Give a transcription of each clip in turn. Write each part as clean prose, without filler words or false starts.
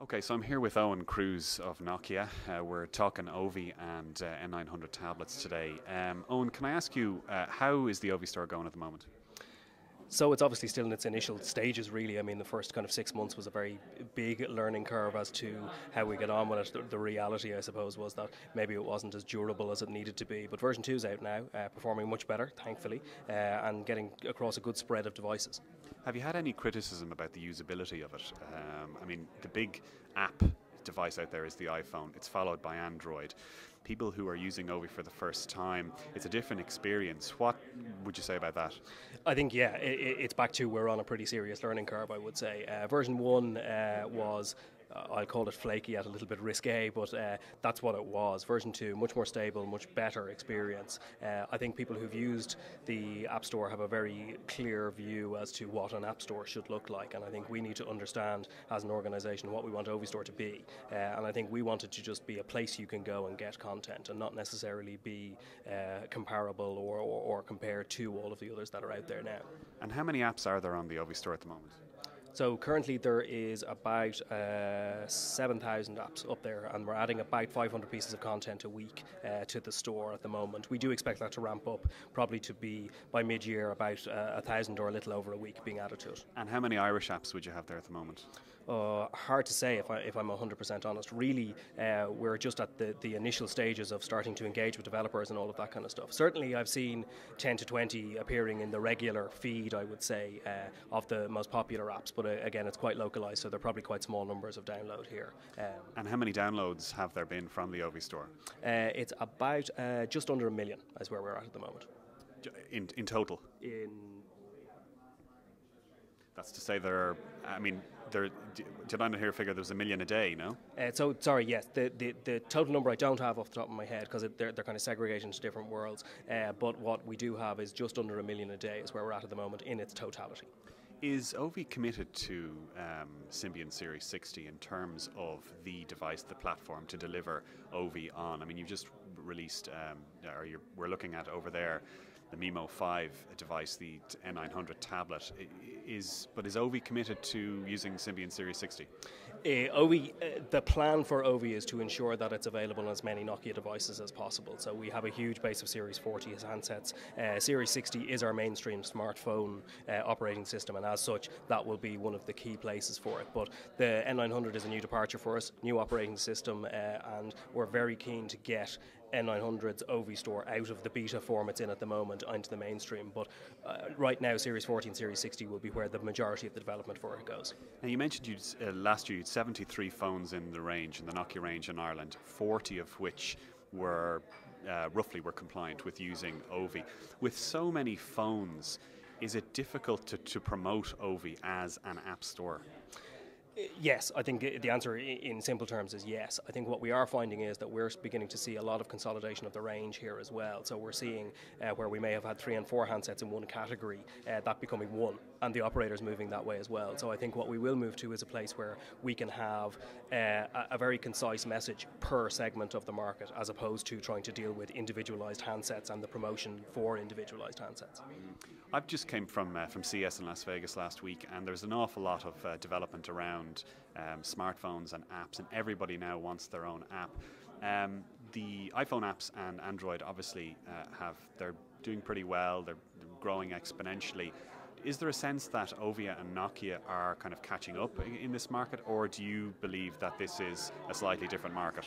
Okay, so I'm here with Eoin Cruise of Nokia. We're talking Ovi and N900 tablets today. Owen, can I ask you, how is the Ovi store going at the moment? So it's obviously still in its initial stages, really. I mean, the first kind of 6 months was a very big learning curve as to how we get on with it. The reality, I suppose, was that maybe it wasn't as durable as it needed to be. But version 2 is out now, performing much better, thankfully, and getting across a good spread of devices. Have you had any criticism about the usability of it? I mean, the big app device out there is the iPhone. It's followed by Android. People who are using Ovi for the first time, it's a different experience. What would you say about that? I think, yeah, it's back to we're on a pretty serious learning curve, I would say. Version 1 was I'll call it flaky, at a little bit risque, but that's what it was. Version 2, much more stable, much better experience. I think people who've used the App Store have a very clear view as to what an App Store should look like, and I think we need to understand as an organisation what we want Ovi Store to be. And I think we want it to just be a place you can go and get content and not necessarily be comparable or compared to all of the others that are out there now. And how many apps are there on the Ovi store at the moment? So currently there is about 7,000 apps up there, and we're adding about 500 pieces of content a week to the store at the moment. We do expect that to ramp up, probably to be by mid-year about 1,000 or a little over a week being added to it. And how many Irish apps would you have there at the moment? Hard to say if I'm 100% honest. Really, we're just at the initial stages of starting to engage with developers and all of that kind of stuff. Certainly, I've seen 10 to 20 appearing in the regular feed, I would say, of the most popular apps. But again, it's quite localized, so they're probably quite small numbers of download here. And how many downloads have there been from the Ovi store? It's about just under 1 million is where we're at the moment. In total? That's to say did I not hear a figure there was 1 million a day, no? So, sorry, yes, the total number I don't have off the top of my head because they're kind of segregated into different worlds, but what we do have is just under 1 million a day is where we're at the moment in its totality. Is Ovi committed to Symbian Series 60 in terms of the device, the platform to deliver Ovi on? I mean, you've just released, we're looking at over there, the Mimo 5 device, the N900 tablet. But is Ovi committed to using Symbian Series 60? The plan for Ovi is to ensure that it's available on as many Nokia devices as possible. So we have a huge base of Series 40 as handsets. Series 60 is our mainstream smartphone operating system, and as such, that will be one of the key places for it. But the N900 is a new departure for us, new operating system, and we're very keen to get N900's Ovi store out of the beta form it's in at the moment into the mainstream. But right now, Series 40 and Series 60 will be where the majority of the development for it goes. Now, you mentioned last year you had 73 phones in the Nokia range in Ireland, 40 of which were roughly compliant with using Ovi. With so many phones, is it difficult to promote Ovi as an app store? Yes, I think the answer in simple terms is yes. I think what we are finding is that we're beginning to see a lot of consolidation of the range here as well. So we're seeing where we may have had 3 and 4 handsets in one category, that becoming one, and the operators moving that way as well. So I think what we will move to is a place where we can have a very concise message per segment of the market, as opposed to trying to deal with individualized handsets and the promotion for individualized handsets. I've just came from CS in Las Vegas last week, and there's an awful lot of development around smartphones and apps, and everybody now wants their own app. The iPhone apps and Android obviously they're doing pretty well, they're growing exponentially. Is there a sense that Ovi and Nokia are kind of catching up in this market, or do you believe that this is a slightly different market?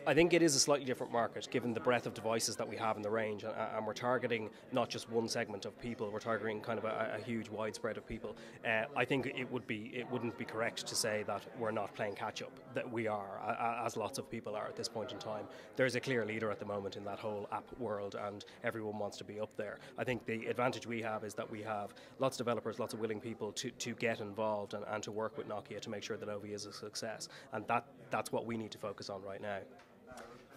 I think it is a slightly different market given the breadth of devices that we have in the range, and we're targeting not just one segment of people, we're targeting kind of a huge widespread of people. I think it wouldn't be correct to say that we're not playing catch up, that we are, as lots of people are at this point in time. There's a clear leader at the moment in that whole app world, and everyone wants to be up there. I think the advantage we have is that we have lots of developers, lots of willing people to get involved and to work with Nokia to make sure that Ovi is a success, and that's what we need to focus on right now.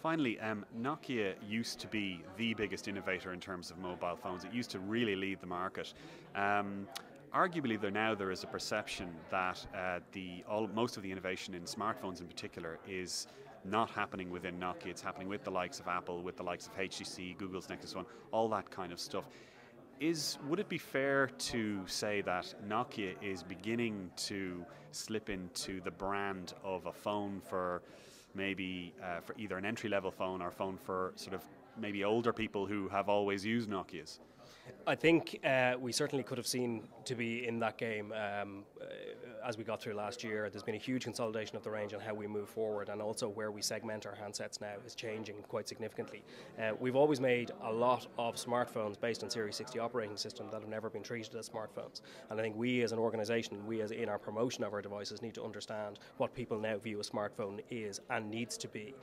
Finally, Nokia used to be the biggest innovator in terms of mobile phones. It used to really lead the market. Arguably, there is a perception that most of the innovation in smartphones in particular is not happening within Nokia. It's happening with the likes of Apple, with the likes of HTC, Google's Nexus One, all that kind of stuff. Would it be fair to say that Nokia is beginning to slip into the brand of a phone for maybe for either an entry-level phone or a phone for sort of maybe older people who have always used Nokias? I think we certainly could have seen to be in that game as we got through last year. There's been a huge consolidation of the range and how we move forward, and also where we segment our handsets now is changing quite significantly. We've always made a lot of smartphones based on Series 60 operating system that have never been treated as smartphones, and I think we as an organisation, we as in our promotion of our devices, need to understand what people now view a smartphone is and needs to be.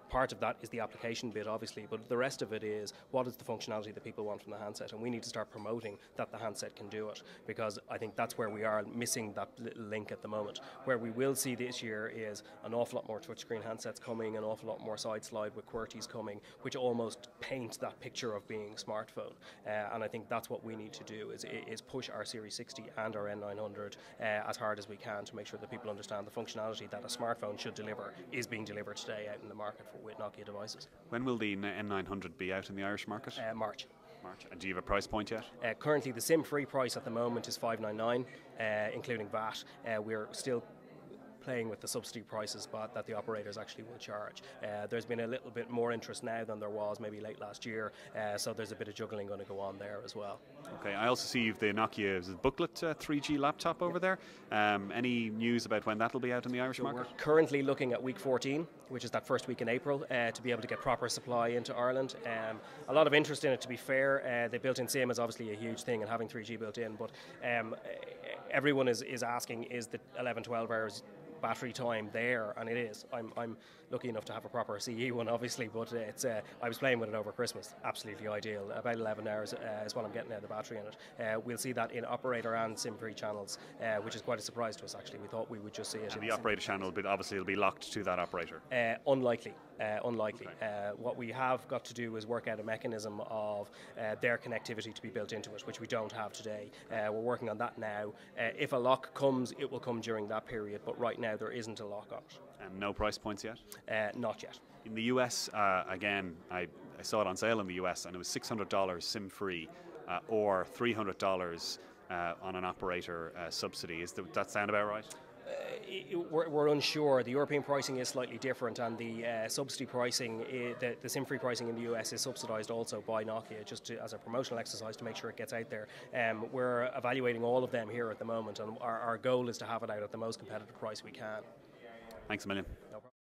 Part of that is the application bit, obviously, but the rest of it is what is the functionality that people want from the handset, and we need to start promoting that the handset can do it, because I think that's where we are missing that little link at the moment. Where we will see this year is an awful lot more touchscreen handsets coming, an awful lot more side slide with QWERTYs coming, which almost paint that picture of being a smartphone. And I think that's what we need to do, is push our Series 60 and our N900 as hard as we can to make sure that people understand the functionality that a smartphone should deliver is being delivered today out in the market with Nokia devices. When will the N900 be out in the Irish market? March. And do you have a price point yet? Currently, the SIM-free price at the moment is $599, including VAT. We're still playing with the subsidy prices that the operators actually will charge. There's been a little bit more interest now than there was maybe late last year, so there's a bit of juggling going to go on there as well. Okay, I also see you've the Nokia booklet 3G laptop over there. Any news about when that'll be out in the Irish market? We're currently looking at week 14, which is that first week in April, to be able to get proper supply into Ireland. A lot of interest in it, to be fair. The built-in SIM is obviously a huge thing, and having 3G built in, but everyone is asking, is the 11-12 hours battery time there, and it is. I'm lucky enough to have a proper CE one, obviously, but it's I was playing with it over Christmas. Absolutely ideal. About 11 hours is what I'm getting out of the battery in it. We'll see that in operator and SIM-free channels, which is quite a surprise to us, actually. We thought we would just see it. And the operator channel, but obviously it'll be locked to that operator. Unlikely. Okay. What we have got to do is work out a mechanism of their connectivity to be built into it, which we don't have today. We're working on that now. If a lock comes, it will come during that period, but right now there isn't a lock on it. And no price points yet? Not yet. In the US, again, I saw it on sale in the US, and it was $600 SIM-free or $300 on an operator subsidy. Does that sound about right? We're unsure. The European pricing is slightly different, and the subsidy pricing, the SIM-free pricing in the US is subsidised also by Nokia, just as a promotional exercise to make sure it gets out there. We're evaluating all of them here at the moment, and our goal is to have it out at the most competitive price we can. Thanks a million. No problem.